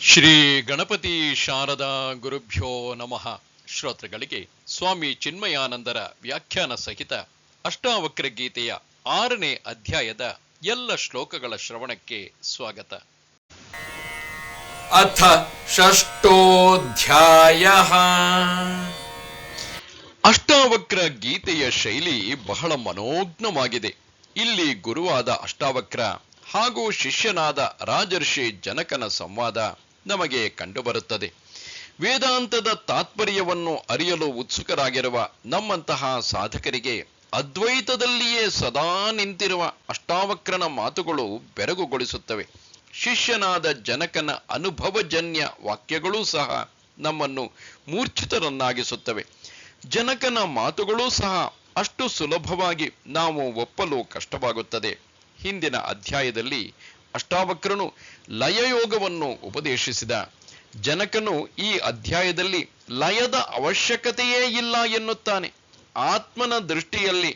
ಶ್ರೀ ಗಣಪತಿ ಶಾರದಾ ಗುರುಭ್ಯೋ ನಮಃ. ಶ್ರೋತೃಗಳಿಗೆ ಸ್ವಾಮಿ ಚಿನ್ಮಯಾನಂದರ ವ್ಯಾಖ್ಯಾನ ಸಹಿತ ಅಷ್ಟಾವಕ್ರ ಗೀತೆಯ 6ನೇ ಅಧ್ಯಾಯದ ಎಲ್ಲ ಶ್ಲೋಕಗಳ ಶ್ರವಣಕ್ಕೆ ಸ್ವಾಗತ. ಅಥ ಷಷ್ಠೋಧ್ಯಾಯಃ. ಅಷ್ಟಾವಕ್ರ ಗೀತೆಯ ಶೈಲಿ ಬಹಳ ಮನೋಜ್ಞವಾಗಿದೆ. ಇಲ್ಲಿ ಗುರುವಾದ ಅಷ್ಟಾವಕ್ರ ಹಾಗೂ ಶಿಷ್ಯನಾದ ರಾಜರ್ಷಿ ಜನಕನ ಸಂವಾದ ನಮಗೆ ಕಂಡುಬರುತ್ತದೆ. ವೇದಾಂತದ ತಾತ್ಪರ್ಯವನ್ನು ಅರಿಯಲು ಉತ್ಸುಕರಾಗಿರುವ ನಮ್ಮಂತಹ ಸಾಧಕರಿಗೆ ಅದ್ವೈತದಲ್ಲಿಯೇ ಸದಾ ನಿಂತಿರುವ ಅಷ್ಟಾವಕ್ರನ ಮಾತುಗಳು ಬೆರಗುಗೊಳಿಸುತ್ತವೆ. ಶಿಷ್ಯನಾದ ಜನಕನ ಅನುಭವಜನ್ಯ ವಾಕ್ಯಗಳೂ ಸಹ ನಮ್ಮನ್ನು ಮೂರ್ಛಿತರನ್ನಾಗಿಸುತ್ತವೆ. ಜನಕನ ಮಾತುಗಳೂ ಸಹ ಅಷ್ಟು ಸುಲಭವಾಗಿ ನಾವು ಒಪ್ಪಲು ಕಷ್ಟವಾಗುತ್ತದೆ. ಹಿಂದಿನ ಅಧ್ಯಾಯದಲ್ಲಿ ಅಷ್ಟಾವಕ್ರನು ಲಯಯೋಗವನ್ನು ಉಪದೇಶಿಸಿದ. ಜನಕನು ಈ ಅಧ್ಯಾಯದಲ್ಲಿ ಲಯದ ಅವಶ್ಯಕತೆಯೇ ಇಲ್ಲ ಎನ್ನುತ್ತಾನೆ. ಆತ್ಮನ ದೃಷ್ಟಿಯಲ್ಲಿ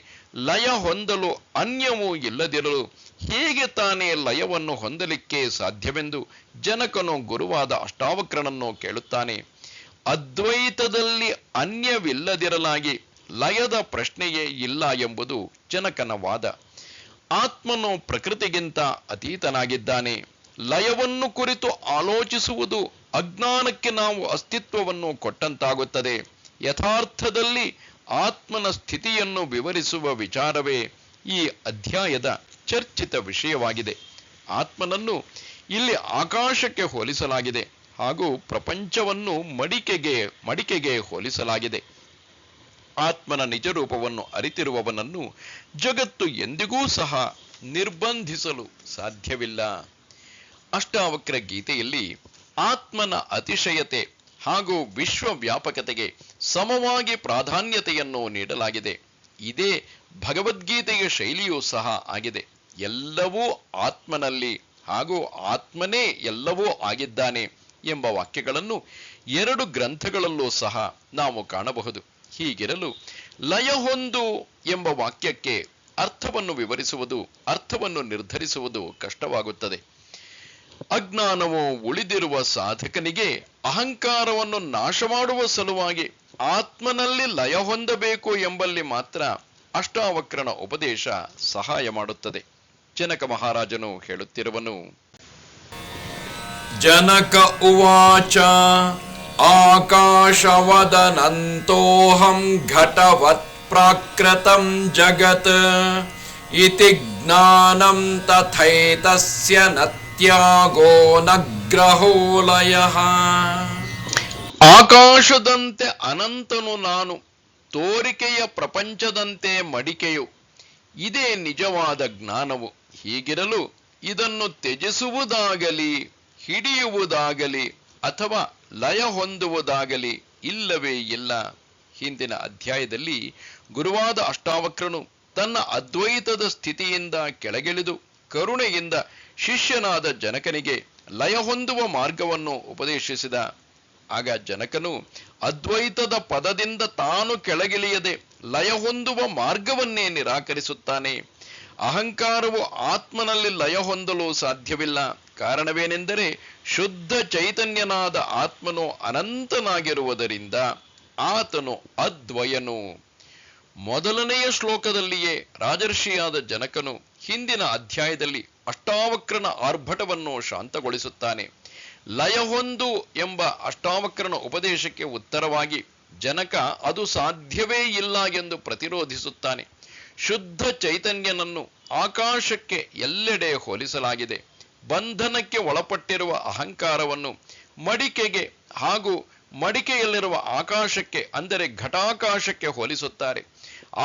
ಲಯ ಹೊಂದಲು ಅನ್ಯವೂ ಇಲ್ಲದಿರಲು ಹೇಗೆ ತಾನೇ ಲಯವನ್ನು ಹೊಂದಲಿಕ್ಕೆ ಸಾಧ್ಯವೆಂದು ಜನಕನು ಗುರುವಾದ ಅಷ್ಟಾವಕ್ರನನ್ನು ಕೇಳುತ್ತಾನೆ. ಅದ್ವೈತದಲ್ಲಿ ಅನ್ಯವಿಲ್ಲದಿರಲಾಗಿ ಲಯದ ಪ್ರಶ್ನೆಯೇ ಇಲ್ಲ ಎಂಬುದು ಜನಕನ ವಾದ. ಆತ್ಮನು ಪ್ರಕೃತಿಗಿಂತ ಅತೀತನಾಗಿದ್ದಾನೆ. ಲಯವನ್ನು ಕುರಿತು ಆಲೋಚಿಸುವುದು ಅಜ್ಞಾನಕ್ಕೆ ನಾವು ಅಸ್ತಿತ್ವವನ್ನು ಕೊಟ್ಟಂತಾಗುತ್ತದೆ. ಯಥಾರ್ಥದಲ್ಲಿ ಆತ್ಮನ ಸ್ಥಿತಿಯನ್ನು ವಿವರಿಸುವ ವಿಚಾರವೇ ಈ ಅಧ್ಯಾಯದ ಚರ್ಚಿತ ವಿಷಯವಾಗಿದೆ. ಆತ್ಮನನ್ನು ಇಲ್ಲಿ ಆಕಾಶಕ್ಕೆ ಹೋಲಿಸಲಾಗಿದೆ ಹಾಗೂ ಪ್ರಪಂಚವನ್ನು ಮಡಿಕೆಗೆ ಹೋಲಿಸಲಾಗಿದೆ. ಆತ್ಮನ ನಿಜರೂಪವನ್ನು ಅರಿತಿರುವವನನ್ನು ಜಗತ್ತು ಎಂದಿಗೂ ಸಹ ನಿರ್ಬಂಧಿಸಲು ಸಾಧ್ಯವಿಲ್ಲ. ಅಷ್ಟಾವಕ್ರ ಗೀತೆಯಲ್ಲಿ ಆತ್ಮನ ಅತಿಶಯತೆ ಹಾಗೂ ವಿಶ್ವವ್ಯಾಪಕತೆಗೆ ಸಮವಾಗಿ ಪ್ರಾಧಾನ್ಯತೆಯನ್ನು ನೀಡಲಾಗಿದೆ. ಇದೇ ಭಗವದ್ಗೀತೆಯ ಶೈಲಿಯೂ ಸಹ ಆಗಿದೆ. ಎಲ್ಲವೂ ಆತ್ಮನಲ್ಲಿ ಹಾಗೂ ಆತ್ಮನೇ ಎಲ್ಲವೂ ಆಗಿದ್ದಾನೆ ಎಂಬ ವಾಕ್ಯಗಳನ್ನು 2 ಗ್ರಂಥಗಳಲ್ಲೂ ಸಹ ನಾವು ಕಾಣಬಹುದು. ಹೀಗಿರಲು ಲಯ ಹೊಂದು ಎಂಬ ವಾಕ್ಯಕ್ಕೆ ಅರ್ಥವನ್ನು ವಿವರಿಸುವುದು, ಅರ್ಥವನ್ನು ನಿರ್ಧರಿಸುವುದು ಕಷ್ಟವಾಗುತ್ತದೆ. ಅಜ್ಞಾನವು ಉಳಿದಿರುವ ಸಾಧಕನಿಗೆ ಅಹಂಕಾರವನ್ನು ನಾಶ ಮಾಡುವ ಸಲುವಾಗಿ ಆತ್ಮನಲ್ಲಿ ಲಯ ಹೊಂದಬೇಕು ಎಂಬಲ್ಲಿ ಮಾತ್ರ ಅಷ್ಟಾವಕ್ರನ ಉಪದೇಶ ಸಹಾಯ ಮಾಡುತ್ತದೆ. ಜನಕ ಮಹಾರಾಜನು ಹೇಳುತ್ತಿರುವನು. ಜನಕ ಉವಾಚ ಆಕಾಶವದನಂತೋಹಂ ಘಟವತ್ ಪ್ರಾಕೃತಂ ಜಗತ್ ಇತಿ ಜ್ಞಾನಂ ತಥೈತಸ್ಯ ನತ್ಯಾಗೋ ನಗ್ರಹೋ ಲಯಃ. ಆಕಾಶದಂತೆ ಅನಂತನು ನಾನು, ತೋರಿಕೆಯ ಪ್ರಪಂಚದಂತೆ ಮಡಿಕೆಯು. ಇದೇ ನಿಜವಾದ ಜ್ಞಾನವು. ಹೀಗಿರಲು ಇದನ್ನು ತ್ಯಜಿಸುವುದಾಗಲಿ ಹಿಡಿಯುವುದಾಗಲಿ ಅಥವಾ ಲಯ ಹೊಂದುವುದಾಗಲಿ ಇಲ್ಲವೇ ಇಲ್ಲ. ಹಿಂದಿನ ಅಧ್ಯಾಯದಲ್ಲಿ ಗುರುವಾದ ಅಷ್ಟಾವಕ್ರನು ತನ್ನ ಅದ್ವೈತದ ಸ್ಥಿತಿಯಿಂದ ಕೆಳಗಿಳಿದು ಕರುಣೆಯಿಂದ ಶಿಷ್ಯನಾದ ಜನಕನಿಗೆ ಲಯ ಹೊಂದುವ ಮಾರ್ಗವನ್ನು ಉಪದೇಶಿಸಿದ. ಆಗ ಜನಕನು ಅದ್ವೈತದ ಪದದಿಂದ ತಾನು ಕೆಳಗಿಳಿಯದೆ ಲಯ ಹೊಂದುವ ಮಾರ್ಗವನ್ನೇ ನಿರಾಕರಿಸುತ್ತಾನೆ. ಅಹಂಕಾರವು ಆತ್ಮನಲ್ಲಿ ಲಯ ಹೊಂದಲು ಸಾಧ್ಯವಿಲ್ಲ. ಕಾರಣವೇನೆಂದರೆ ಶುದ್ಧ ಚೈತನ್ಯನಾದ ಆತ್ಮನು ಅನಂತನಾಗಿರುವುದರಿಂದ ಆತನು ಅದ್ವಯನು. ಮೊದಲನೆಯ ಶ್ಲೋಕದಲ್ಲಿಯೇ ರಾಜರ್ಷಿಯಾದ ಜನಕನು ಹಿಂದಿನ ಅಧ್ಯಾಯದಲ್ಲಿ ಅಷ್ಟಾವಕ್ರನ ಆರ್ಭಟವನ್ನು ಶಾಂತಗೊಳಿಸುತ್ತಾನೆ. ಲಯ ಹೊಂದು ಎಂಬ ಅಷ್ಟಾವಕ್ರನ ಉಪದೇಶಕ್ಕೆ ಉತ್ತರವಾಗಿ ಜನಕ ಅದು ಸಾಧ್ಯವೇ ಇಲ್ಲ ಎಂದು ಪ್ರತಿರೋಧಿಸುತ್ತಾನೆ. ಶುದ್ಧ ಚೈತನ್ಯನನ್ನು ಆಕಾಶಕ್ಕೆ ಎಲ್ಲೆಡೆ ಹೋಲಿಸಲಾಗಿದೆ. ಬಂಧನಕ್ಕೆ ಒಳಪಟ್ಟಿರುವ ಅಹಂಕಾರವನ್ನು ಮಡಿಕೆಗೆ ಹಾಗೂ ಮಡಿಕೆಯಲ್ಲಿರುವ ಆಕಾಶಕ್ಕೆ ಅಂದರೆ ಘಟಾಕಾಶಕ್ಕೆ ಹೋಲಿಸುತ್ತಾರೆ.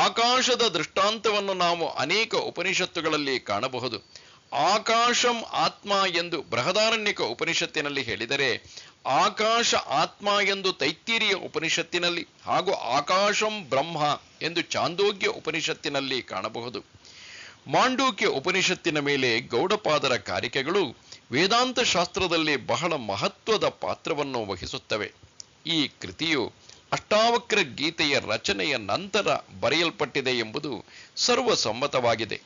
ಆಕಾಶದ ದೃಷ್ಟಾಂತವನ್ನು ನಾವು ಅನೇಕ ಉಪನಿಷತ್ತುಗಳಲ್ಲಿ ಕಾಣಬಹುದು. ಆಕಾಶಂ ಆತ್ಮ ಎಂದು ಬೃಹದಾರಣ್ಯಕ ಉಪನಿಷತ್ತಿನಲ್ಲಿ ಹೇಳಿದರೆ, ಆಕಾಶ ಆತ್ಮ ಎಂದು ತೈತ್ತಿರೀಯ ಉಪನಿಷತ್ತಿನಲ್ಲಿ ಹಾಗೂ ಆಕಾಶಂ ಬ್ರಹ್ಮ ಎಂದು ಚಾಂದೋಗ್ಯ ಉಪನಿಷತ್ತಿನಲ್ಲಿ ಕಾಣಬಹುದು. ಮಾಂಡೂಕ್ಯ ಉಪನಿಷತ್ತಿನ ಮೇಲೆ ಗೌಡಪಾದರ ಕಾರಿಕೆಗಳು ವೇದಾಂತ ಶಾಸ್ತ್ರದಲ್ಲಿ ಬಹಳ ಮಹತ್ವದ ಪಾತ್ರವನ್ನು ವಹಿಸುತ್ತವೆ. ಈ ಕೃತಿಯು ಅಷ್ಟಾವಕ್ರ ಗೀತೆಯ ರಚನೆಯ ನಂತರ ಬರೆಯಲ್ಪಟ್ಟಿದೆ ಎಂಬುದು ಸರ್ವಸಮ್ಮತವಾಗಿದೆ.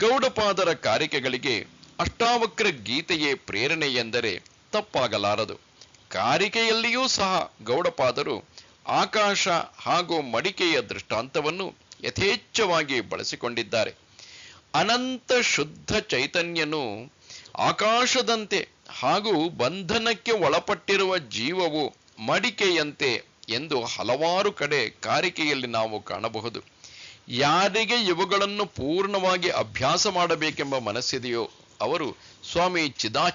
ಗೌಡಪಾದರ ಕಾರಿಕೆಗಳಿಗೆ ಅಷ್ಟಾವಕ್ರ ಗೀತೆಯೇ ಪ್ರೇರಣೆ ಎಂದರೆ ತಪ್ಪಾಗಲಾರದು. ಕಾರಿಕೆಯಲ್ಲಿಯೂ ಸಹ ಗೌಡಪಾದರು ಆಕಾಶ ಹಾಗೂ ಮಡಿಕೆಯ ದೃಷ್ಟಾಂತವನ್ನು ಯಥೇಚ್ಛವಾಗಿ ಬಳಸಿಕೊಂಡಿದ್ದಾರೆ. ಅನಂತ ಶುದ್ಧ ಚೈತನ್ಯನು ಆಕಾಶದಂತೆ ಹಾಗೂ ಬಂಧನಕ್ಕೆ ಒಳಪಟ್ಟಿರುವ ಜೀವವು ಮಡಿಕೆಯಂತೆ ಎಂದು ಹಲವಾರು ಕಡೆ ಕಾರಿಕೆಯಲ್ಲಿ ನಾವು ಕಾಣಬಹುದು. ಯಾರಿಗೆ ಇವುಗಳನ್ನು ಪೂರ್ಣವಾಗಿ ಅಭ್ಯಾಸ ಮಾಡಬೇಕೆಂಬ ಮನಸ್ಸಿದೆಯೋ ಅವರು ಸ್ವಾಮಿ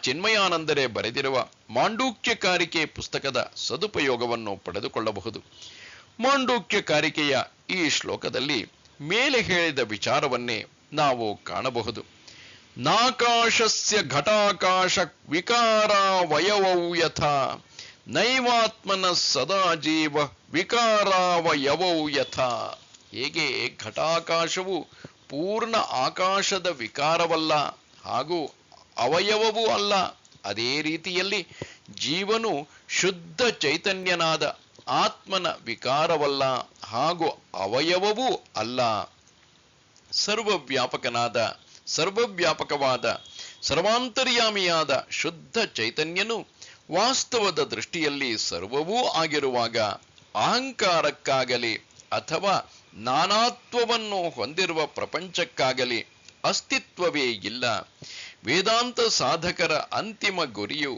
ಚಿನ್ಮಯಾನಂದರೇ ಬರೆದಿರುವ ಮಾಂಡೂಕ್ಯ ಕಾರಿಕೆ ಪುಸ್ತಕದ ಸದುಪಯೋಗವನ್ನು ಪಡೆದುಕೊಳ್ಳಬಹುದು. ಮಾಂಡೂಕ್ಯ ಕಾರಿಕೆಯ ಈ ಶ್ಲೋಕದಲ್ಲಿ ಮೇಲೆ ಹೇಳಿದ ವಿಚಾರವನ್ನೇ ನಾವು ಕಾಣಬಹುದು. ನಾಕಾಶಸ್ಯ ಘಟಾಕಾಶ ವಿಕಾರಾವಯವೌ ಯಥಾ ನೈವಾತ್ಮನ ಸದಾ ಜೀವ ವಿಕಾರಾವಯವೌ ಯಥಾ. ಹೇಗೆ ಘಟಾಕಾಶವು ಪೂರ್ಣ ಆಕಾಶದ ವಿಕಾರವಲ್ಲ ಹಾಗೂ ಅವಯವವೂ ಅಲ್ಲ, ಅದೇ ರೀತಿಯಲ್ಲಿ ಜೀವನು ಶುದ್ಧ ಚೈತನ್ಯನಾದ ಆತ್ಮನ ವಿಕಾರವಲ್ಲ ಹಾಗೂ ಅವಯವವೂ ಅಲ್ಲ. ಸರ್ವವ್ಯಾಪಕವಾದ ಸರ್ವಾಂತರ್ಯಾಮಿಯಾದ ಶುದ್ಧ ಚೈತನ್ಯನು ವಾಸ್ತವದ ದೃಷ್ಟಿಯಲ್ಲಿ ಸರ್ವವೂ ಆಗಿರುವಾಗ ಅಹಂಕಾರಕ್ಕಾಗಲಿ ಅಥವಾ ನಾನಾತ್ವವನ್ನು ಹೊಂದಿರುವ ಪ್ರಪಂಚಕ್ಕಾಗಲಿ ಅಸ್ತಿತ್ವವೇ ಇಲ್ಲ. ವೇದಾಂತ ಸಾಧಕರ ಅಂತಿಮ ಗುರಿಯು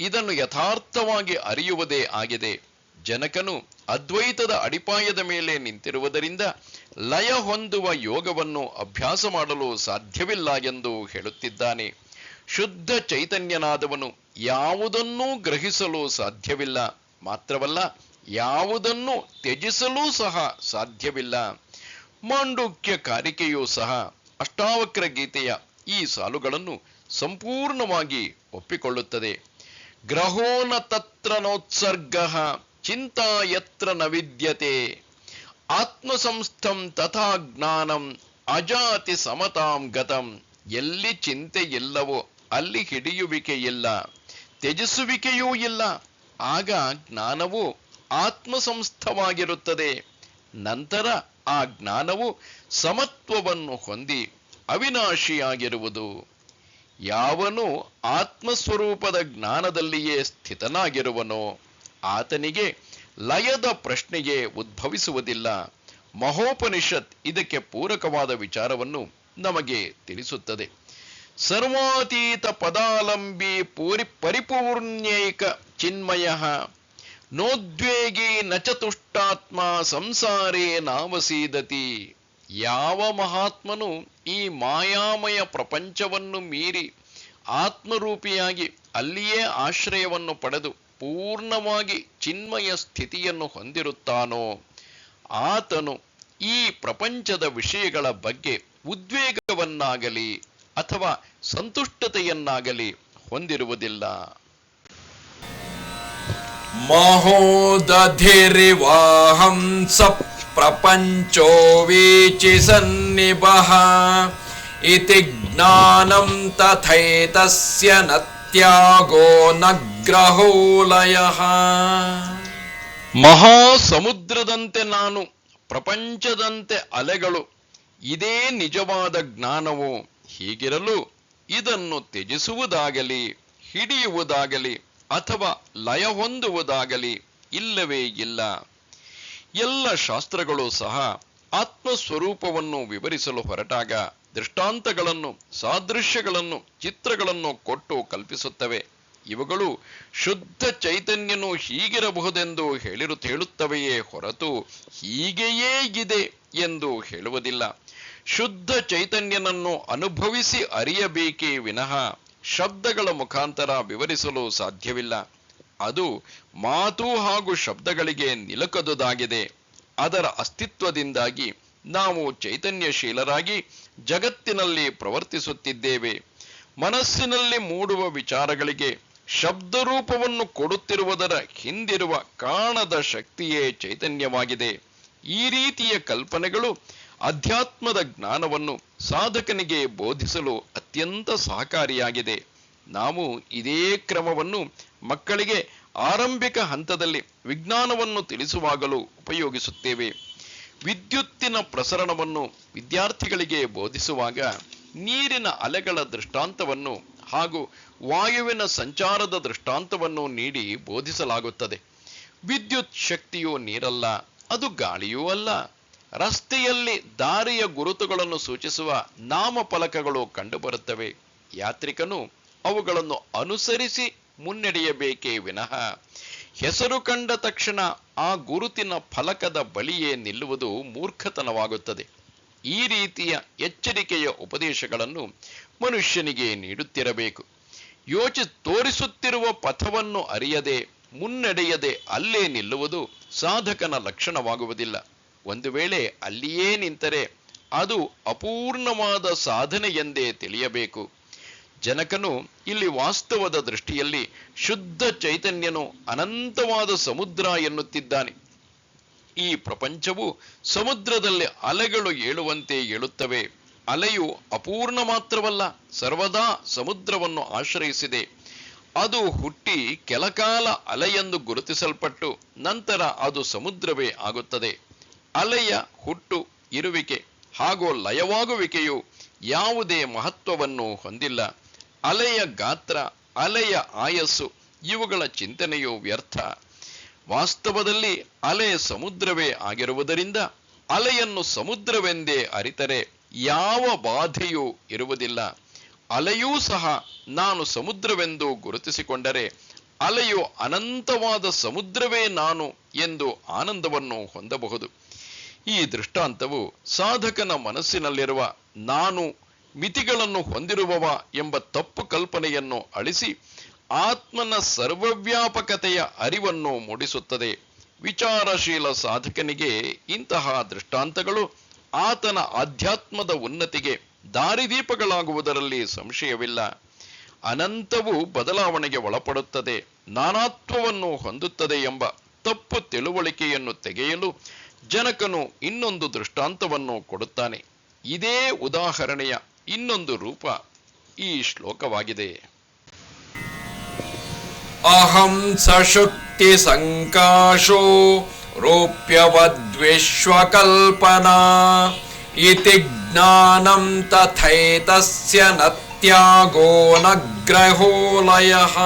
ಇದನ್ನು ಯಥಾರ್ಥವಾಗಿ ಅರಿಯುವುದೇ ಆಗಿದೆ. ಜನಕನು ಅದ್ವೈತದ ಅಡಿಪಾಯದ ಮೇಲೆ ನಿಂತಿರುವುದರಿಂದ ಲಯ ಹೊಂದುವ ಯೋಗವನ್ನು ಅಭ್ಯಾಸ ಮಾಡಲು ಸಾಧ್ಯವಿಲ್ಲ ಎಂದು ಹೇಳುತ್ತಿದ್ದಾನೆ. ಶುದ್ಧ ಚೈತನ್ಯನಾದವನು ಯಾವುದನ್ನೂ ಗ್ರಹಿಸಲು ಸಾಧ್ಯವಿಲ್ಲ, ಮಾತ್ರವಲ್ಲ ಯಾವುದನ್ನು ತ್ಯಜಿಸಲೂ ಸಹ ಸಾಧ್ಯವಿಲ್ಲ. ಮಾಂಡೂಕ್ಯ ಕಾರಿಕೆಯೂ ಸಹ ಅಷ್ಟಾವಕ್ರ ಗೀತೆಯ ಈ ಸಾಲುಗಳನ್ನು ಸಂಪೂರ್ಣವಾಗಿ ಒಪ್ಪಿಕೊಳ್ಳುತ್ತದೆ. ಗ್ರಹೋನ ತತ್ರ ನೋತ್ಸರ್ಗಃ ಚಿಂತಾ ಯತ್ರ ನ ವಿದ್ಯತೆ ಆತ್ಮಸಂಸ್ಥಂ ತಥಾ ಜ್ಞಾನಂ ಅಜಾತಿ ಸಮತಾಂ ಗತಂ. ಎಲ್ಲಿ ಚಿಂತೆ ಇಲ್ಲವೋ ಅಲ್ಲಿ ಹಿಡಿಯುವಿಕೆ ಇಲ್ಲ, ತ್ಯಜಿಸುವಿಕೆಯೂ ಇಲ್ಲ. ಆಗ ಜ್ಞಾನವು ಆತ್ಮಸಂಸ್ಥವಾಗಿರುತ್ತದೆ. ನಂತರ ಆ ಜ್ಞಾನವು ಸಮತ್ವವನ್ನು ಹೊಂದಿ ಅವಿನಾಶಿಯಾಗಿರುವುದು. ಯಾವನು ಆತ್ಮಸ್ವರೂಪದ ಜ್ಞಾನದಲ್ಲಿಯೇ ಸ್ಥಿತನಾಗಿರುವನೋ ಆತನಿಗೆ ಲಯದ ಪ್ರಶ್ನೆಯೇ ಉದ್ಭವಿಸುವುದಿಲ್ಲ. ಮಹೋಪನಿಷತ್ ಇದಕ್ಕೆ ಪೂರಕವಾದ ವಿಚಾರವನ್ನು ನಮಗೆ ತಿಳಿಸುತ್ತದೆ. ಸರ್ವಾತೀತ ಪದಾಲಂಬಿ ಪರಿಪೂರ್ಣ್ಯೈಕ ಚಿನ್ಮಯ ನೋದ್ವೇಗಿ ನಚತುಷ್ಟಾತ್ಮ ಸಂಸಾರೇ ನಾವಸೀದತಿ. ಯಾವ ಮಹಾತ್ಮನು ಈ ಮಾಯಾಮಯ ಪ್ರಪಂಚವನ್ನು ಮೀರಿ ಆತ್ಮರೂಪಿಯಾಗಿ ಅಲ್ಲಿಯೇ ಆಶ್ರಯವನ್ನು ಪಡೆದು ಪೂರ್ಣವಾಗಿ ಚಿನ್ಮಯ ಸ್ಥಿತಿಯನ್ನು ಹೊಂದಿರುತ್ತಾನೋ ಆತನು ಈ ಪ್ರಪಂಚದ ವಿಷಯಗಳ ಬಗ್ಗೆ ಉದ್ವೇಗವನ್ನಾಗಲಿ ಅಥವಾ ಸಂತುಷ್ಟತೆಯನ್ನಾಗಲಿ ಹೊಂದಿರುವುದಿಲ್ಲ. ಮಹೋದಧಿರಿವಾಹಂ ಸ ಪ್ರಪಂಚೋ ವೀಚಿ ಸನ್ನಿಭಃ ಇತಿ ಜ್ಞಾನಂ ತಥೈತಸ್ಯ ನ ತ್ಯಾಗೋ ನ ಗ್ರಹೋ ಲಯಃ. ಮಹಾಸಮುದ್ರದಂತೆ ನಾನು, ಪ್ರಪಂಚದಂತೆ ಅಲೆಗಳು, ಇದೇ ನಿಜವಾದ ಜ್ಞಾನವು. ಹೀಗಿರಲು ಇದನ್ನು ತ್ಯಜಿಸುವುದಾಗಲಿ ಹಿಡಿಯುವುದಾಗಲಿ ಅಥವಾ ಲಯ ಹೊಂದುವುದಾಗಲಿ ಇಲ್ಲವೇ ಇಲ್ಲ. ಎಲ್ಲ ಶಾಸ್ತ್ರಗಳು ಸಹ ಆತ್ಮಸ್ವರೂಪವನ್ನು ವಿವರಿಸಲು ಹೊರಟಾಗ ದೃಷ್ಟಾಂತಗಳನ್ನು, ಸಾದೃಶ್ಯಗಳನ್ನು, ಚಿತ್ರಗಳನ್ನು ಕೊಟ್ಟು ಕಲ್ಪಿಸುತ್ತವೆ. ಇವುಗಳು ಶುದ್ಧ ಚೈತನ್ಯನು ಹೀಗಿರಬಹುದೆಂದು ಹೇಳುತ್ತವೆಯೇ ಹೊರತು ಹೀಗೆಯೇ ಇದೆ ಎಂದು ಹೇಳುವುದಿಲ್ಲ. ಶುದ್ಧ ಚೈತನ್ಯನನ್ನು ಅನುಭವಿಸಿ ಅರಿಯಬೇಕೇ ವಿನಃ ಶಬ್ದಗಳ ಮುಖಾಂತರ ವಿವರಿಸಲು ಸಾಧ್ಯವಿಲ್ಲ. ಅದು ಮಾತು ಹಾಗೂ ಶಬ್ದಗಳಿಗೆ ನಿಲುಕದುದಾಗಿದೆ. ಅದರ ಅಸ್ತಿತ್ವದಿಂದಾಗಿ ನಾವು ಚೈತನ್ಯಶೀಲರಾಗಿ ಜಗತ್ತಿನಲ್ಲಿ ಪ್ರವರ್ತಿಸುತ್ತಿದ್ದೇವೆ. ಮನಸ್ಸಿನಲ್ಲಿ ಮೂಡುವ ವಿಚಾರಗಳಿಗೆ ಶಬ್ದರೂಪವನ್ನು ಕೊಡುತ್ತಿರುವುದರ ಹಿಂದಿರುವ ಕಾಣದ ಶಕ್ತಿಯೇ ಚೈತನ್ಯವಾಗಿದೆ. ಈ ರೀತಿಯ ಕಲ್ಪನೆಗಳು ಅಧ್ಯಾತ್ಮದ ಜ್ಞಾನವನ್ನು ಸಾಧಕನಿಗೆ ಬೋಧಿಸಲು ಅತ್ಯಂತ ಸಹಕಾರಿಯಾಗಿದೆ. ನಾವು ಇದೇ ಕ್ರಮವನ್ನು ಮಕ್ಕಳಿಗೆ ಆರಂಭಿಕ ಹಂತದಲ್ಲಿ ವಿಜ್ಞಾನವನ್ನು ತಿಳಿಸುವಾಗಲೂ ಉಪಯೋಗಿಸುತ್ತೇವೆ. ವಿದ್ಯುತ್ತಿನ ಪ್ರಸರಣವನ್ನು ವಿದ್ಯಾರ್ಥಿಗಳಿಗೆ ಬೋಧಿಸುವಾಗ ನೀರಿನ ಅಲೆಗಳ ದೃಷ್ಟಾಂತವನ್ನು ಹಾಗೂ ವಾಯುವಿನ ಸಂಚಾರದ ದೃಷ್ಟಾಂತವನ್ನು ನೀಡಿ ಬೋಧಿಸಲಾಗುತ್ತದೆ. ವಿದ್ಯುತ್ ಶಕ್ತಿಯು ನೀರಲ್ಲ, ಅದು ಗಾಳಿಯೂ ಅಲ್ಲ. ರಸ್ತೆಯಲ್ಲಿ ದಾರಿಯ ಗುರುತುಗಳನ್ನು ಸೂಚಿಸುವ ನಾಮಫಲಕಗಳು ಕಂಡುಬರುತ್ತವೆ. ಯಾತ್ರಿಕನು ಅವುಗಳನ್ನು ಅನುಸರಿಸಿ ಮುನ್ನಡೆಯಬೇಕೇ ವಿನಃ ಹೆಸರು ಕಂಡ ತಕ್ಷಣ ಆ ಗುರುತಿನ ಫಲಕದ ಬಳಿಯೇ ನಿಲ್ಲುವುದು ಮೂರ್ಖತನವಾಗುತ್ತದೆ. ಈ ರೀತಿಯ ಎಚ್ಚರಿಕೆಯ ಉಪದೇಶಗಳನ್ನು ಮನುಷ್ಯನಿಗೆ ನೀಡುತ್ತಿರಬೇಕು. ತೋರಿಸುತ್ತಿರುವ ಪಥವನ್ನು ಅರಿಯದೆ ಮುನ್ನಡೆಯದೆ ಅಲ್ಲೇ ನಿಲ್ಲುವುದು ಸಾಧಕನ ಲಕ್ಷಣವಾಗುವುದಿಲ್ಲ. ಒಂದು ವೇಳೆ ಅಲ್ಲಿಯೇ ನಿಂತರೆ ಅದು ಅಪೂರ್ಣವಾದ ಸಾಧನೆ ಎಂದೇ ತಿಳಿಯಬೇಕು. ಜನಕನು ಇಲ್ಲಿ ವಾಸ್ತವದ ದೃಷ್ಟಿಯಲ್ಲಿ ಶುದ್ಧ ಚೈತನ್ಯನು ಅನಂತವಾದ ಸಮುದ್ರ ಎನ್ನುತ್ತಿದ್ದಾನೆ. ಈ ಪ್ರಪಂಚವು ಸಮುದ್ರದಲ್ಲಿ ಅಲೆಗಳು ಏಳುವಂತೆ ಏಳುತ್ತವೆ. ಅಲೆಯು ಅಪೂರ್ಣ ಮಾತ್ರವಲ್ಲ, ಸರ್ವದಾ ಸಮುದ್ರವನ್ನು ಆಶ್ರಯಿಸಿದೆ. ಅದು ಹುಟ್ಟಿ ಕೆಲಕಾಲ ಅಲೆಯೆಂದು ಗುರುತಿಸಲ್ಪಟ್ಟು ನಂತರ ಅದು ಸಮುದ್ರವೇ ಆಗುತ್ತದೆ. ಅಲೆಯ ಹುಟ್ಟು, ಇರುವಿಕೆ ಹಾಗೂ ಲಯವಾಗುವಿಕೆಯು ಯಾವುದೇ ಮಹತ್ವವನ್ನು ಹೊಂದಿಲ್ಲ. ಅಲೆಯ ಗಾತ್ರ, ಅಲೆಯ ಆಯಸ್ಸು ಇವುಗಳ ಚಿಂತನೆಯು ವ್ಯರ್ಥ. ವಾಸ್ತವದಲ್ಲಿ ಅಲೆ ಸಮುದ್ರವೇ ಆಗಿರುವುದರಿಂದ ಅಲೆಯನ್ನು ಸಮುದ್ರವೆಂದೇ ಅರಿತರೆ ಯಾವ ಬಾಧೆಯೂ ಇರುವುದಿಲ್ಲ. ಅಲೆಯೂ ಸಹ ನಾನು ಸಮುದ್ರವೆಂದು ಗುರುತಿಸಿಕೊಂಡರೆ ಅಲೆಯು ಅನಂತವಾದ ಸಮುದ್ರವೇ ನಾನು ಎಂದು ಆನಂದವನ್ನು ಹೊಂದಬಹುದು. ಈ ದೃಷ್ಟಾಂತವು ಸಾಧಕನ ಮನಸ್ಸಿನಲ್ಲಿರುವ ನಾನು ಮಿತಿಗಳನ್ನು ಹೊಂದಿರುವವ ಎಂಬ ತಪ್ಪು ಕಲ್ಪನೆಯನ್ನು ಅಳಿಸಿ ಆತ್ಮನ ಸರ್ವವ್ಯಾಪಕತೆಯ ಅರಿವನ್ನು ಮೂಡಿಸುತ್ತದೆ. ವಿಚಾರಶೀಲ ಸಾಧಕನಿಗೆ ಇಂತಹ ದೃಷ್ಟಾಂತಗಳು ಆತನ ಆಧ್ಯಾತ್ಮದ ಉನ್ನತಿಗೆ ದಾರಿದೀಪಗಳಾಗುವುದರಲ್ಲಿ ಸಂಶಯವಿಲ್ಲ. ಅನಂತವು ಬದಲಾವಣೆಗೆ ಒಳಪಡುತ್ತದೆ, ನಾನಾತ್ವವನ್ನು ಹೊಂದುತ್ತದೆ ಎಂಬ ತಪ್ಪು ತಿಳುವಳಿಕೆಯನ್ನು ತೆಗೆಯಲು ಜನಕನು ಇನ್ನೊಂದು ದೃಷ್ಟಾಂತವನ್ನು ಕೊಡುತ್ತಾನೆ. ಇದೇ ಉದಾಹರಣೆಯ ಇನ್ನೊಂದು ರೂಪ ಈ ಶ್ಲೋಕವಾಗಿದೆ. ಅಹಂ ಸಶುಕ್ತಿ ಸಂಕಾಶೋ ರೂಪ್ಯವದ್ವಿಶ್ವಕಲ್ಪನಾ ಇತಿ ಜ್ಞಾನಂ ತಥೈತಸ್ಯ ನ ತ್ಯಾಗೋ ನ ಗ್ರಹೋ ಲಯಃ.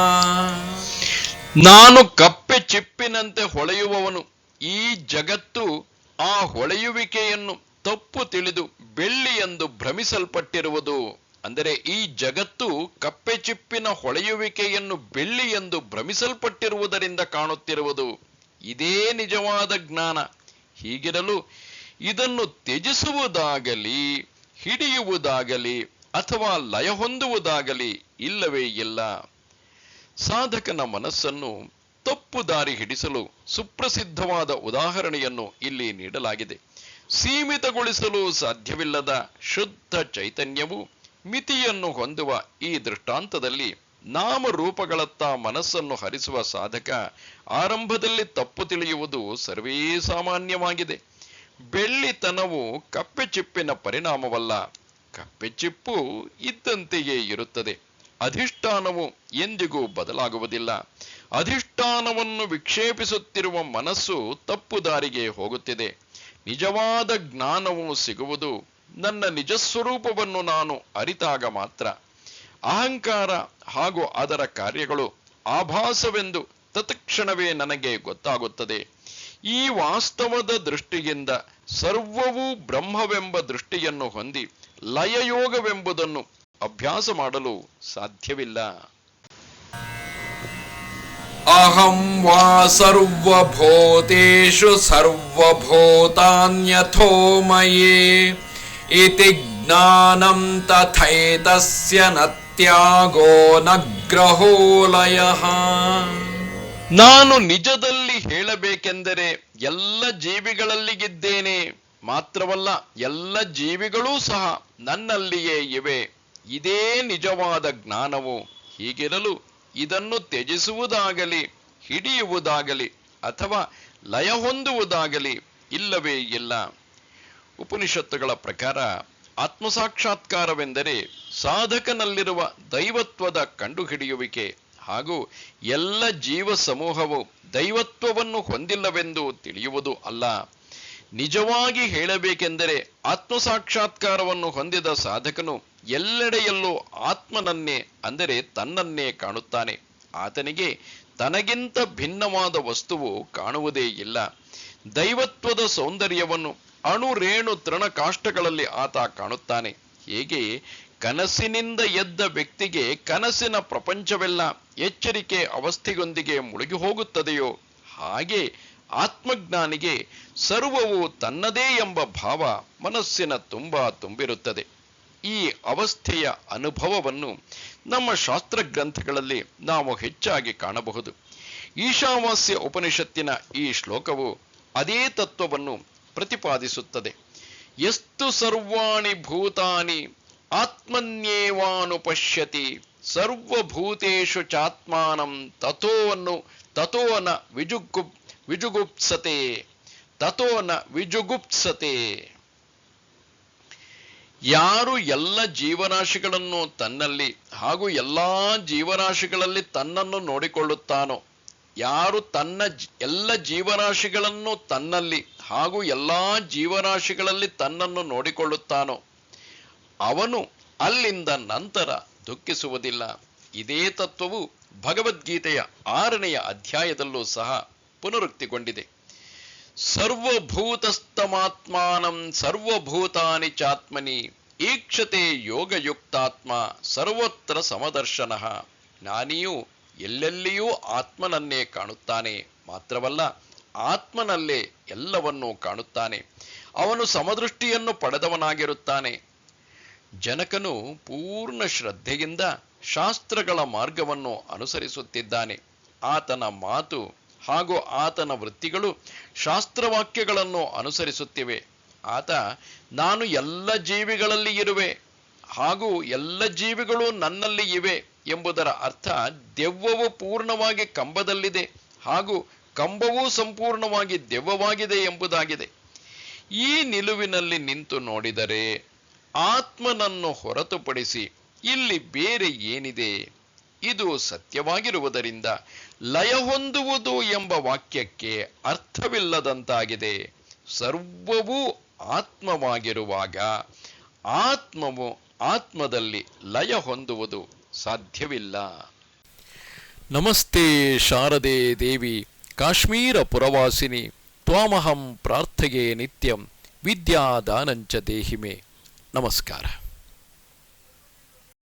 ನಾನು ಕಪ್ಪೆ ಚಿಪ್ಪಿನಂತೆ ಹೊಳೆಯುವವನು. ಈ ಜಗತ್ತು ಆ ಹೊಳೆಯುವಿಕೆಯನ್ನು ತಪ್ಪು ತಿಳಿದು ಬೆಳ್ಳಿ ಎಂದು ಭ್ರಮಿಸಲ್ಪಟ್ಟಿರುವುದು. ಅಂದರೆ ಈ ಜಗತ್ತು ಕಪ್ಪೆ ಚಿಪ್ಪಿನ ಹೊಳೆಯುವಿಕೆಯನ್ನು ಬೆಳ್ಳಿ ಎಂದು ಭ್ರಮಿಸಲ್ಪಟ್ಟಿರುವುದರಿಂದ ಕಾಣುತ್ತಿರುವುದು. ಇದೇ ನಿಜವಾದ ಜ್ಞಾನ. ಹೀಗಿರಲು ಇದನ್ನು ತ್ಯಜಿಸುವುದಾಗಲಿ, ಹಿಡಿಯುವುದಾಗಲಿ ಅಥವಾ ಲಯ ಹೊಂದುವುದಾಗಲಿ ಇಲ್ಲವೇ ಇಲ್ಲ. ಸಾಧಕನ ಮನಸ್ಸನ್ನು ತಪ್ಪು ದಾರಿ ಹಿಡಿಸಲು ಸುಪ್ರಸಿದ್ಧವಾದ ಉದಾಹರಣೆಯನ್ನು ಇಲ್ಲಿ ನೀಡಲಾಗಿದೆ. ಸೀಮಿತಗೊಳಿಸಲು ಸಾಧ್ಯವಿಲ್ಲದ ಶುದ್ಧ ಚೈತನ್ಯವು ಮಿತಿಯನ್ನು ಹೊಂದುವ ಈ ದೃಷ್ಟಾಂತದಲ್ಲಿ ನಾಮರೂಪಗಳತ್ತ ಮನಸ್ಸನ್ನು ಹರಿಸುವ ಸಾಧಕ ಆರಂಭದಲ್ಲಿ ತಪ್ಪು ತಿಳಿಯುವುದು ಸರ್ವೇ ಸಾಮಾನ್ಯವಾಗಿದೆ. ಬೆಳ್ಳಿತನವು ಕಪ್ಪೆ ಚಿಪ್ಪಿನ ಪರಿಣಾಮವಲ್ಲ. ಕಪ್ಪೆ ಚಿಪ್ಪು ಇದ್ದಂತೆಯೇ ಇರುತ್ತದೆ. ಅಧಿಷ್ಠಾನವು ಎಂದಿಗೂ ಬದಲಾಗುವುದಿಲ್ಲ. ಅಧಿಷ್ಠಾನವನ್ನು ವಿಕ್ಷೇಪಿಸುತ್ತಿರುವ ಮನಸ್ಸು ತಪ್ಪು ದಾರಿಗೆ ಹೋಗುತ್ತಿದೆ. ನಿಜವಾದ ಜ್ಞಾನವು ಸಿಗುವುದು ನನ್ನ ನಿಜಸ್ವರೂಪವನ್ನು ನಾನು ಅರಿತಾಗ ಮಾತ್ರ. ಅಹಂಕಾರ ಹಾಗೂ ಅದರ ಕಾರ್ಯಗಳು ಆಭಾಸವೆಂದು ತತ್ಕ್ಷಣವೇ ನನಗೆ ಗೊತ್ತಾಗುತ್ತದೆ. ಈ ವಾಸ್ತವದ ದೃಷ್ಟಿಯಿಂದ ಸರ್ವವೂ ಬ್ರಹ್ಮವೆಂಬ ದೃಷ್ಟಿಯನ್ನು ಹೊಂದಿ ಲಯಯೋಗವೆಂಬುದನ್ನು ಅಭ್ಯಾಸ ಮಾಡಲು ಸಾಧ್ಯವಿಲ್ಲ. ಅಹಂ ವಾ ಸರ್ವಭೂತೇಷು ಸರ್ವಭೂತಾನ್ಯಥೋ ಮಯೇ ಇತಿ ಜ್ಞಾನಂ ತಥೈತಸ್ಯ ನ ತ್ಯಾಗೋ ನ ಗ್ರಹೋ ಲಯಃ. ನಾನು ನಿಜದಲ್ಲಿ ಹೇಳಬೇಕೆಂದರೆ ಎಲ್ಲ ಜೀವಿಗಳಲ್ಲಿಗಿದ್ದೇನೆ. ಮಾತ್ರವಲ್ಲ, ಎಲ್ಲ ಜೀವಿಗಳೂ ಸಹ ನನ್ನಲ್ಲಿಯೇ ಇವೆ. ಇದೇ ನಿಜವಾದ ಜ್ಞಾನವು. ಹೀಗಿರಲು ಇದನ್ನು ತ್ಯಜಿಸುವುದಾಗಲಿ, ಹಿಡಿಯುವುದಾಗಲಿ ಅಥವಾ ಲಯ ಹೊಂದುವುದಾಗಲಿ ಇಲ್ಲವೇ ಇಲ್ಲ. ಉಪನಿಷತ್ತುಗಳ ಪ್ರಕಾರ ಆತ್ಮಸಾಕ್ಷಾತ್ಕಾರವೆಂದರೆ ಸಾಧಕನಲ್ಲಿರುವ ದೈವತ್ವದ ಕಂಡುಹಿಡಿಯುವಿಕೆ ಹಾಗೂ ಎಲ್ಲ ಜೀವ ಸಮೂಹವು ದೈವತ್ವವನ್ನು ಹೊಂದಿಲ್ಲವೆಂದು ತಿಳಿಯುವುದು ಅಲ್ಲ. ನಿಜವಾಗಿ ಹೇಳಬೇಕೆಂದರೆ ಆತ್ಮಸಾಕ್ಷಾತ್ಕಾರವನ್ನು ಹೊಂದಿದ ಸಾಧಕನು ಎಲ್ಲೆಡೆಯಲ್ಲೂ ಆತ್ಮನನ್ನೇ ಅಂದರೆ ತನ್ನನ್ನೇ ಕಾಣುತ್ತಾನೆ. ಆತನಿಗೆ ತನಗಿಂತ ಭಿನ್ನವಾದ ವಸ್ತುವು ಕಾಣುವುದೇ ಇಲ್ಲ. ದೈವತ್ವದ ಸೌಂದರ್ಯವನ್ನು ಅಣು ರೇಣು ತೃಣಕಾಷ್ಟಗಳಲ್ಲಿ ಆತ ಕಾಣುತ್ತಾನೆ. ಹೇಗೆ ಕನಸಿನಿಂದ ಎದ್ದ ವ್ಯಕ್ತಿಗೆ ಕನಸಿನ ಪ್ರಪಂಚವೆಲ್ಲ ಎಚ್ಚರಿಕೆ ಅವಸ್ಥೆಯೊಂದಿಗೆ ಮುಳುಗಿ ಹೋಗುತ್ತದೆಯೋ ಹಾಗೆ ಆತ್ಮಜ್ಞಾನಿಗೆ ಸರ್ವವು ತನ್ನದೇ ಎಂಬ ಭಾವ ಮನಸ್ಸಿನ ತುಂಬಿರುತ್ತದೆ. ಈ ಅವಸ್ಥೆಯ ಅನುಭವವನ್ನು ನಮ್ಮ ಶಾಸ್ತ್ರ ಗ್ರಂಥಗಳಲ್ಲಿ ನಾವು ಹೆಚ್ಚಾಗಿ ಕಾಣಬಹುದು. ಈಶಾವಾಸ್ಯ ಉಪನಿಷತ್ತಿನ ಈ ಶ್ಲೋಕವು ಅದೇ ತತ್ವವನ್ನು ಪ್ರತಿಪಾದಿಸುತ್ತದೆ. ಎಷ್ಟು ಸರ್ವಾಣಿ ಭೂತಾನಿ ಆತ್ಮನ್ಯೇವಾನುಪಶ್ಯತಿ ಸರ್ವಭೂತೇಷು ಚಾತ್ಮಾನಂ ತಥೋನ ವಿಜುಗುಪ್ಸತೆ. ಯಾರು ಎಲ್ಲ ಜೀವರಾಶಿಗಳನ್ನು ತನ್ನಲ್ಲಿ ಹಾಗೂ ಎಲ್ಲಾ ಜೀವರಾಶಿಗಳಲ್ಲಿ ತನ್ನನ್ನು ನೋಡಿಕೊಳ್ಳುತ್ತಾನೋ, ಯಾರು ಎಲ್ಲ ಜೀವರಾಶಿಗಳನ್ನು ತನ್ನಲ್ಲಿ ಹಾಗೂ ಎಲ್ಲಾ ಜೀವರಾಶಿಗಳಲ್ಲಿ ತನ್ನನ್ನು ನೋಡಿಕೊಳ್ಳುತ್ತಾನೋ ಅವನು ಅಲ್ಲಿಂದ ನಂತರ ದುಃಖಿಸುವುದಿಲ್ಲ. ಇದೇ ತತ್ವವು ಭಗವದ್ಗೀತೆಯ 6ನೆಯ ಅಧ್ಯಾಯದಲ್ಲೂ ಸಹ ಪುನರುಕ್ತಿಗೊಂಡಿದೆ. ಸರ್ವಭೂತಸ್ಥಮಾತ್ಮಾನಂ ಸರ್ವಭೂತಾನಿ ಚಾತ್ಮನಿ ಈಕ್ಷತೆ ಯೋಗಯುಕ್ತಾತ್ಮ ಸರ್ವತ್ರ ಸಮದರ್ಶನಃ. ಜ್ಞಾನಿಯು ಎಲ್ಲೆಲ್ಲಿಯೂ ಆತ್ಮನನ್ನೇ ಕಾಣುತ್ತಾನೆ. ಮಾತ್ರವಲ್ಲ, ಆತ್ಮನಲ್ಲೇ ಎಲ್ಲವನ್ನೂ ಕಾಣುತ್ತಾನೆ. ಅವನು ಸಮದೃಷ್ಟಿಯನ್ನು ಪಡೆದವನಾಗಿರುತ್ತಾನೆ. ಜನಕನು ಪೂರ್ಣ ಶ್ರದ್ಧೆಯಿಂದ ಶಾಸ್ತ್ರಗಳ ಮಾರ್ಗವನ್ನು ಅನುಸರಿಸುತ್ತಿದ್ದಾನೆ. ಆತನ ಮಾತು ಹಾಗೂ ಆತನ ವೃತ್ತಿಗಳು ಶಾಸ್ತ್ರವಾಕ್ಯಗಳನ್ನು ಅನುಸರಿಸುತ್ತಿವೆ. ಆತ ನಾನು ಎಲ್ಲ ಜೀವಿಗಳಲ್ಲಿ ಇರುವೆ ಹಾಗೂ ಎಲ್ಲ ಜೀವಿಗಳು ನನ್ನಲ್ಲಿ ಇವೆ ಎಂಬುದರ ಅರ್ಥ ದೆವ್ವವು ಪೂರ್ಣವಾಗಿ ಕಂಬದಲ್ಲಿದೆ ಹಾಗೂ ಕಂಬವೂ ಸಂಪೂರ್ಣವಾಗಿ ದೆವ್ವವಾಗಿದೆ ಎಂಬುದಾಗಿದೆ. ಈ ನಿಲುವಿನಲ್ಲಿ ನಿಂತು ನೋಡಿದರೆ ಆತ್ಮನನ್ನು ಹೊರತುಪಡಿಸಿ ಇಲ್ಲಿ ಬೇರೆ ಏನಿದೆ? ಇದು ಸತ್ಯವಾಗಿರುವುದರಿಂದ ಲಯ ಹೊಂದುವುದು ಎಂಬ ವಾಕ್ಯಕ್ಕೆ ಅರ್ಥವಿಲ್ಲದಂತಾಗಿದೆ. ಸರ್ವವೂ ಆತ್ಮವಾಗಿರುವಾಗ ಆತ್ಮವು ಆತ್ಮದಲ್ಲಿ ಲಯ ಹೊಂದುವುದು ಸಾಧ್ಯವಿಲ್ಲ. ನಮಸ್ತೆ ಶಾರದೆ ದೇವಿ ಕಾಶ್ಮೀರ ಪುರವಾಸಿನಿ ತ್ವಾಮಹಂ ಪ್ರಾರ್ಥಯೇ ನಿತ್ಯಂ ವಿದ್ಯಾದಾನಂಚ ದೇಹಿಮೆ. ನಮಸ್ಕಾರ.